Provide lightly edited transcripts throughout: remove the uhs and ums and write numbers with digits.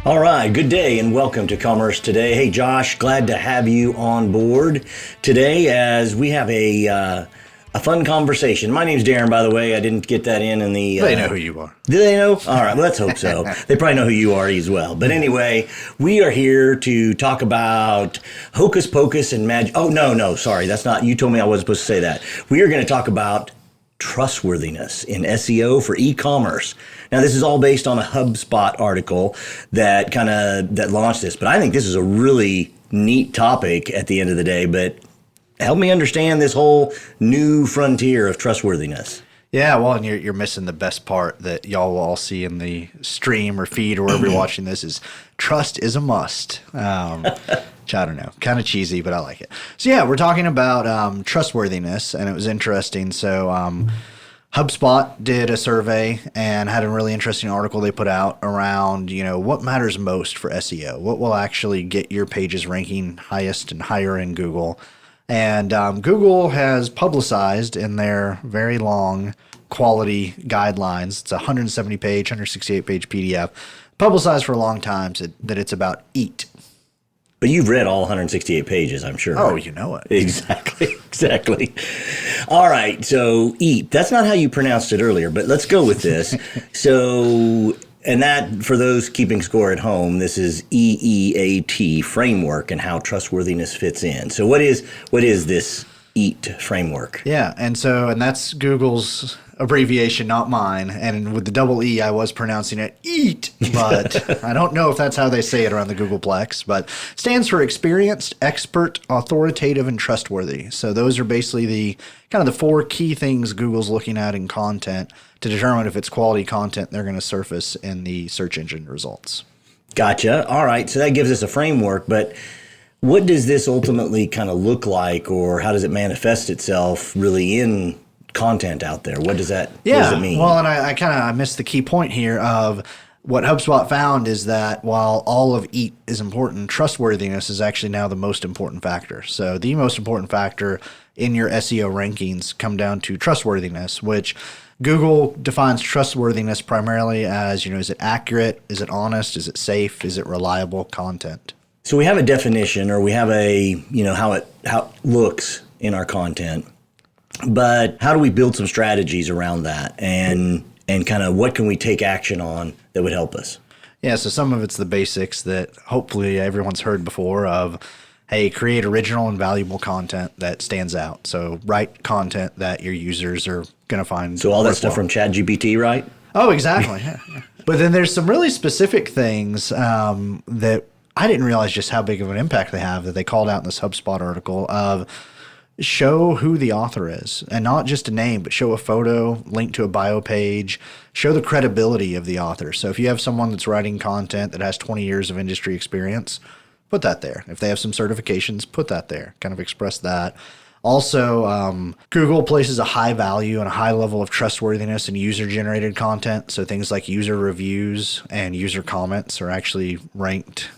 All right, good day and welcome to Commerce Today. Hey Josh, glad to have you on board today as we have a fun conversation. My name's Darin, by the way. I didn't get that in the... They know who you are. Do they know? All right, let's hope so. They probably know who you are as well. But anyway, we are here to talk about hocus pocus and magic. Oh, no, sorry. That's not... You told me I wasn't supposed to say that. We are going to talk about trustworthiness in SEO for e-commerce. Now, this is all based on a HubSpot article that launched this, but I think this is a really neat topic at the end of the day. But help me understand this whole new frontier of trustworthiness. Yeah, well, and you're missing the best part that y'all will all see in the stream or feed or wherever you're watching this is trust is a must. Which I don't know, kind of cheesy, but I like it. So yeah, we're talking about trustworthiness, and it was interesting. So HubSpot did a survey and had a really interesting article they put out around, what matters most for SEO, what will actually get your pages ranking highest and higher in Google. And Google has publicized in their very long quality guidelines, it's a 170-page, 168-page PDF, publicized for a long time that it's about EAT. But you've read all 168 pages, I'm sure. Oh, you know it. Exactly. All right, so EAT. That's not how you pronounced it earlier, but let's go with this. And that, for those keeping score at home, this is EEAT framework and how trustworthiness fits in. So what is this EAT framework? Yeah, and that's Google's abbreviation, not mine. And with the double E, I was pronouncing it EAT, but I don't know if that's how they say it around the Googleplex. But it stands for experienced, expert, authoritative, and trustworthy. So those are basically the four key things Google's looking at in content to determine if it's quality content they're going to surface in the search engine results. Gotcha. All right. So that gives us a framework, but what does this ultimately kind of look like, or how does it manifest itself really in content out there? What does that mean? Well, and I missed the key point here of what HubSpot found is that while all of EAT is important, trustworthiness is actually now the most important factor. So the most important factor in your SEO rankings come down to trustworthiness, which Google defines trustworthiness primarily as, is it accurate? Is it honest? Is it safe? Is it reliable content? So we have a definition, or we have how it looks in our content, but how do we build some strategies around that, and kind of what can we take action on that would help us? Yeah, so some of it's the basics that hopefully everyone's heard before of, hey, create original and valuable content that stands out. So write content that your users are going to find. So all that stuff from ChatGPT, right? Oh, exactly. Yeah. But then there's some really specific things that I didn't realize just how big of an impact they have that they called out in this HubSpot article of show who the author is, and not just a name, but show a photo, link to a bio page, show the credibility of the author. So if you have someone that's writing content that has 20 years of industry experience, put that there. If they have some certifications, put that there. Kind of express that. Also, Google places a high value and a high level of trustworthiness in user-generated content. So things like user reviews and user comments are actually ranked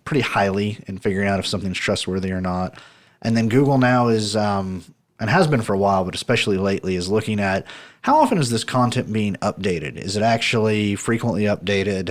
pretty highly in figuring out if something's trustworthy or not. And then Google now is, and has been for a while, but especially lately, is looking at how often is this content being updated? Is it actually frequently updated?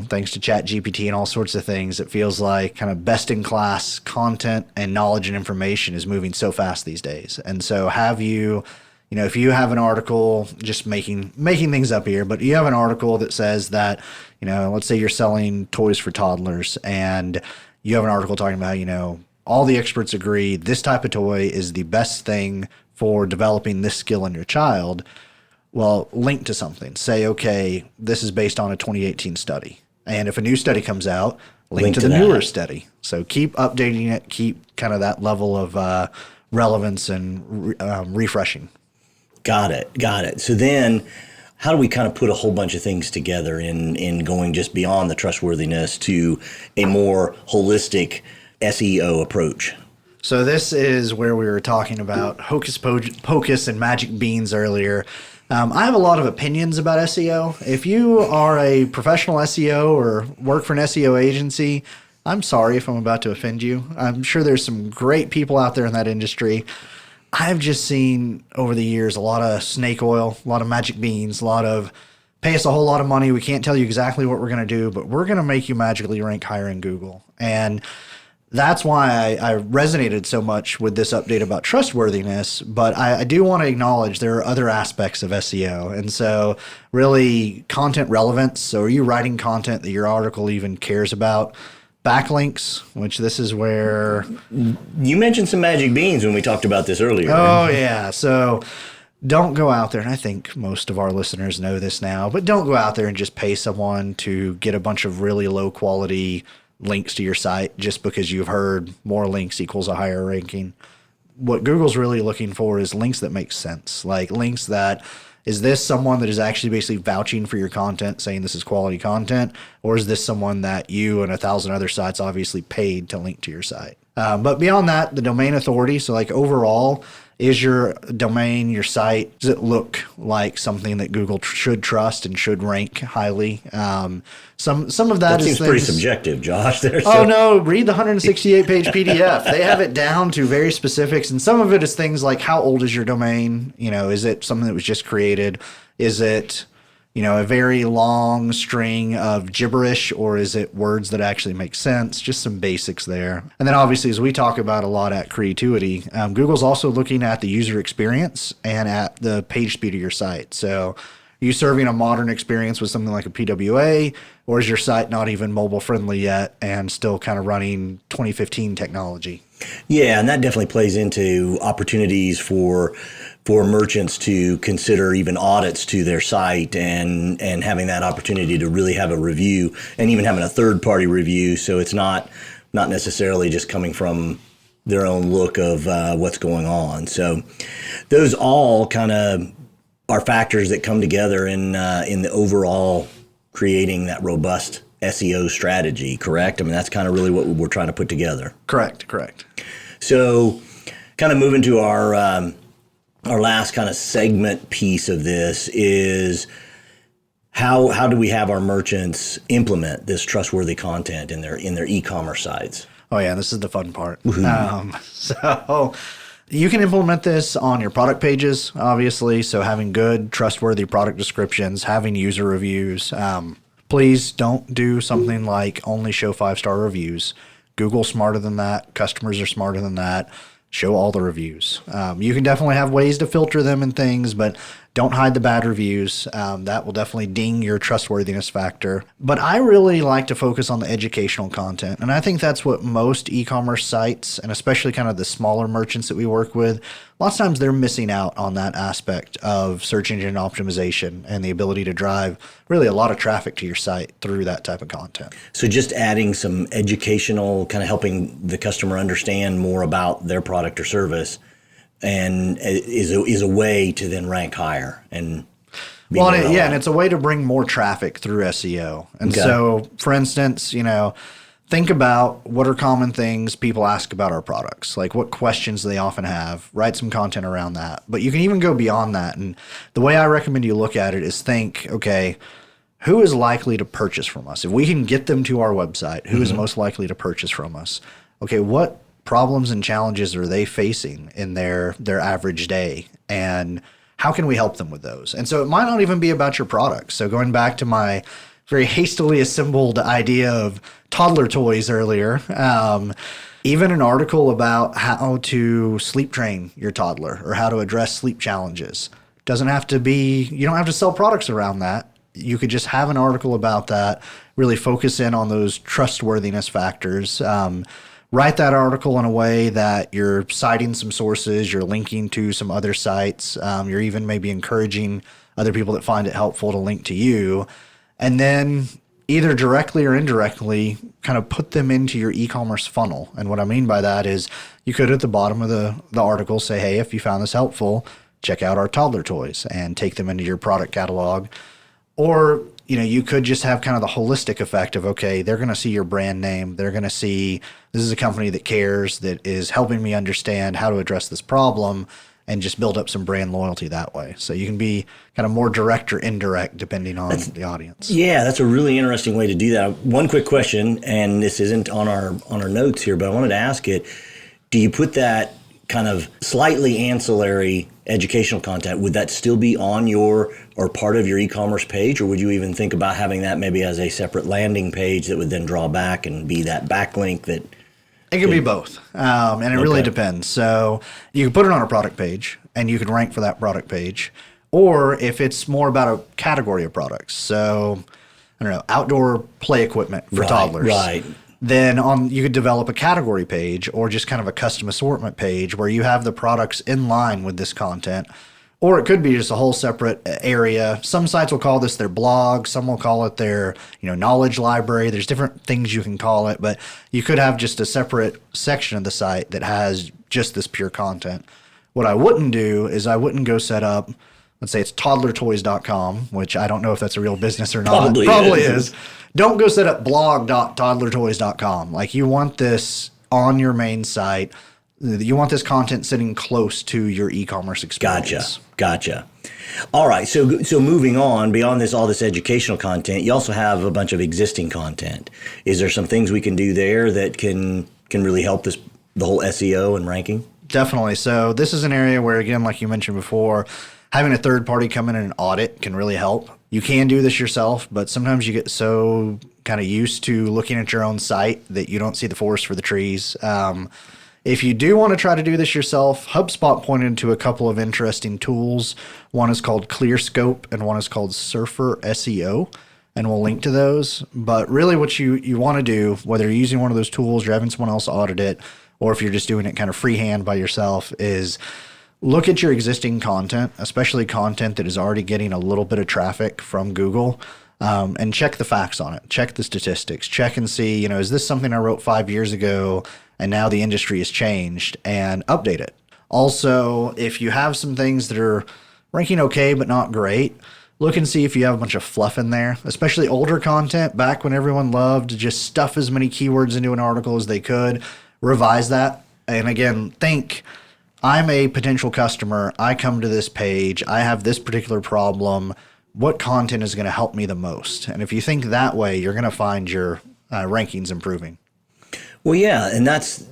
Thanks to ChatGPT and all sorts of things, it feels like kind of best-in-class content and knowledge and information is moving so fast these days. And so have you, if you have an article, just making things up here, but you have an article that says that, let's say you're selling toys for toddlers, and you have an article talking about, all the experts agree this type of toy is the best thing for developing this skill in your child. Well, link to something. Say, okay, this is based on a 2018 study. And if a new study comes out, link to the newer study. So keep updating it, keep kind of that level of relevance and refreshing. Got it. So then how do we kind of put a whole bunch of things together in going just beyond the trustworthiness to a more holistic SEO approach? So this is where we were talking about hocus pocus and magic beans earlier. I have a lot of opinions about SEO. If you are a professional SEO or work for an SEO agency, I'm sorry if I'm about to offend you. I'm sure there's some great people out there in that industry. I've just seen over the years a lot of snake oil, a lot of magic beans, a lot of pay us a whole lot of money. We can't tell you exactly what we're going to do, but we're going to make you magically rank higher in Google. And that's why I resonated so much with this update about trustworthiness. But I do want to acknowledge there are other aspects of SEO. And so really content relevance. So are you writing content that your article even cares about? Backlinks, which this is where... You mentioned some magic beans when we talked about this earlier. Oh, yeah. So don't go out there, and I think most of our listeners know this now, but don't go out there and just pay someone to get a bunch of really low quality links to your site just because you've heard more links equals a higher ranking. What Google's really looking for is links that make sense, like links that, is this someone that is actually basically vouching for your content, saying this is quality content, or is this someone that you and 1,000 other sites obviously paid to link to your site? But beyond that, the domain authority, so like overall, is your domain, your site, does it look like something that Google should trust and should rank highly? Some of that seems pretty subjective, Josh. Oh, no, read the 168-page PDF. They have it down to very specifics, and some of it is things like how old is your domain? You know, is it something that was just created? Is it, you know, a very long string of gibberish, or is it words that actually make sense? Just some basics there. And then obviously, as we talk about a lot at Creatuity, Google's also looking at the user experience and at the page speed of your site. So are you serving a modern experience with something like a PWA, or is your site not even mobile friendly yet and still kind of running 2015 technology? Yeah, and that definitely plays into opportunities for merchants to consider even audits to their site and having that opportunity to really have a review and even having a third-party review, so it's not necessarily just coming from their own look of what's going on. So those all kind of are factors that come together in the overall creating that robust SEO strategy, correct? I mean, that's kind of really what we're trying to put together. Correct. So kind of moving to our last kind of segment piece of this is how do we have our merchants implement this trustworthy content in their e-commerce sites? Oh, yeah, this is the fun part. So you can implement this on your product pages, obviously. So having good, trustworthy product descriptions, having user reviews. Please don't do something like only show 5-star reviews. Google's smarter than that. Customers are smarter than that. Show all the reviews. You can definitely have ways to filter them and things, but don't hide the bad reviews. That will definitely ding your trustworthiness factor. But I really like to focus on the educational content. And I think that's what most e-commerce sites, and especially kind of the smaller merchants that we work with, lots of times they're missing out on that aspect of search engine optimization and the ability to drive really a lot of traffic to your site through that type of content. So just adding some educational, kind of helping the customer understand more about their product or service and is a way to then rank higher and and it's a way to bring more traffic through SEO. And so, for instance, you know, think about what are common things people ask about our products, like what questions they often have. Write some content around that. But you can even go beyond that. And the way I recommend you look at it is think, okay, who is likely to purchase from us? If we can get them to our website, who is most likely to purchase from us? Okay, what problems and challenges are they facing in their average day, and how can we help them with those? And so it might not even be about your products. So going back to my very hastily assembled idea of toddler toys earlier, even an article about how to sleep train your toddler or how to address sleep challenges doesn't have to be, you don't have to sell products around that. You could just have an article about that, really focus in on those trustworthiness factors. Write that article in a way that you're citing some sources, you're linking to some other sites, you're even maybe encouraging other people that find it helpful to link to you, and then either directly or indirectly kind of put them into your e-commerce funnel. And what I mean by that is you could at the bottom of the article say, hey, if you found this helpful, check out our toddler toys and take them into your product catalog. Or you know, you could just have kind of the holistic effect of, okay, they're going to see your brand name. They're going to see this is a company that cares, that is helping me understand how to address this problem, and just build up some brand loyalty that way. So you can be kind of more direct or indirect depending on the audience. Yeah, that's a really interesting way to do that. One quick question, and this isn't on our notes here, but I wanted to ask it. Do you put that kind of slightly ancillary educational content, would that still be on your or part of your e-commerce page, or would you even think about having that maybe as a separate landing page that would then draw back and be that backlink that? It can be both, and it really depends. So you can put it on a product page, and you can rank for that product page, or if it's more about a category of products. So I don't know, outdoor play equipment for toddlers. Right. Then you could develop a category page or just kind of a custom assortment page where you have the products in line with this content. Or it could be just a whole separate area. Some sites will call this their blog. Some will call it their, knowledge library. There's different things you can call it, but you could have just a separate section of the site that has just this pure content. What I wouldn't do is I wouldn't go set up, let's say it's toddlertoys.com, which I don't know if that's a real business or not. Probably is. Don't go set up blog.toddlertoys.com. Like, you want this on your main site. You want this content sitting close to your e-commerce experience. Gotcha. All right. So moving on beyond all this educational content, you also have a bunch of existing content. Is there some things we can do there that can really help the whole SEO and ranking? Definitely. So this is an area where, again, like you mentioned before, having a third party come in and audit can really help. You can do this yourself, but sometimes you get so kind of used to looking at your own site that you don't see the forest for the trees. If you do want to try to do this yourself, HubSpot pointed to a couple of interesting tools. One is called ClearScope and one is called Surfer SEO, and we'll link to those. But really what you want to do, whether you're using one of those tools, you're having someone else audit it, or if you're just doing it kind of freehand by yourself, is look at your existing content, especially content that is already getting a little bit of traffic from Google, and check the facts on it. Check the statistics. Check and see, is this something I wrote 5 years ago and now the industry has changed, and update it. Also, if you have some things that are ranking okay but not great, look and see if you have a bunch of fluff in there, especially older content back when everyone loved to just stuff as many keywords into an article as they could. Revise that. And again, think, I'm a potential customer. I come to this page. I have this particular problem. What content is going to help me the most? And if you think that way, you're going to find your rankings improving. Well, yeah, and that's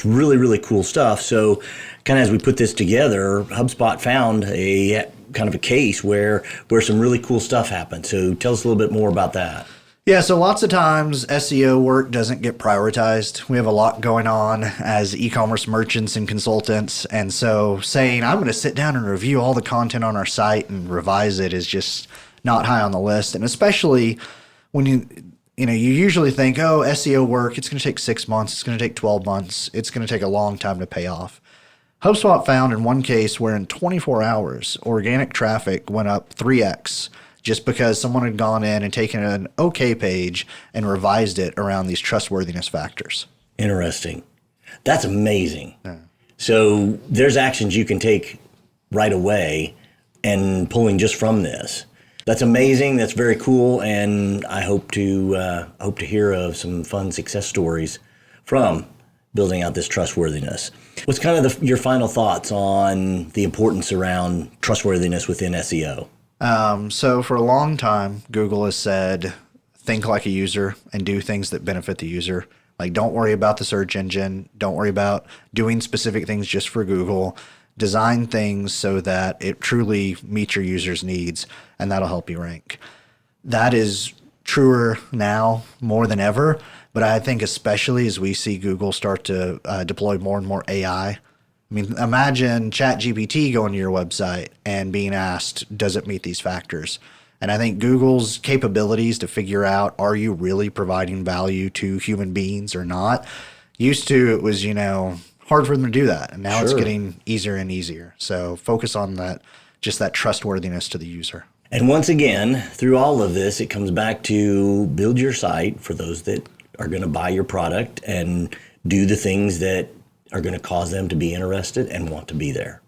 really, really cool stuff. So kind of as we put this together, HubSpot found a kind of a case where some really cool stuff happened. So tell us a little bit more about that. Yeah, so lots of times SEO work doesn't get prioritized. We have a lot going on as e-commerce merchants and consultants. And so saying, I'm going to sit down and review all the content on our site and revise it is just not high on the list. And especially when you usually think, oh, SEO work, it's going to take 6 months, it's going to take 12 months, it's going to take a long time to pay off. HubSpot found in one case where in 24 hours, organic traffic went up 3x just because someone had gone in and taken an okay page and revised it around these trustworthiness factors. Interesting. That's amazing. Yeah. So there's actions you can take right away and pulling just from this. That's amazing. That's very cool, and I hope to hear of some fun success stories from building out this trustworthiness. What's kind of your final thoughts on the importance around trustworthiness within SEO? So for a long time, Google has said, think like a user and do things that benefit the user. Like, don't worry about the search engine. Don't worry about doing specific things just for Google. Design things so that it truly meets your users' needs, and that'll help you rank. That is truer now more than ever, but I think especially as we see Google start to deploy more and more AI. I mean, imagine ChatGPT going to your website and being asked, does it meet these factors? And I think Google's capabilities to figure out, are you really providing value to human beings or not? Used to, it was, hard for them to do that. And now It's getting easier and easier. So focus on that, just that trustworthiness to the user. And once again, through all of this, it comes back to build your site for those that are going to buy your product and do the things that are going to cause them to be interested and want to be there.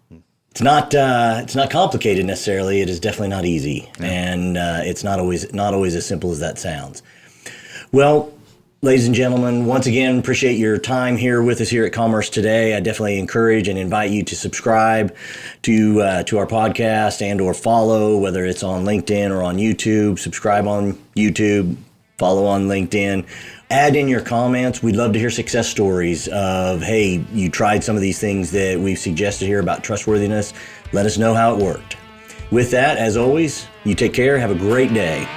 It's not complicated necessarily. It is definitely not easy. Yeah. And it's not always as simple as that sounds. Well, ladies and gentlemen, once again, appreciate your time here with us here at Commerce Today. I definitely encourage and invite you to subscribe to our podcast and or follow, whether it's on LinkedIn or on YouTube. Subscribe on YouTube, follow on LinkedIn. Add in your comments. We'd love to hear success stories of, hey, you tried some of these things that we've suggested here about trustworthiness. Let us know how it worked. With that, as always, you take care. Have a great day.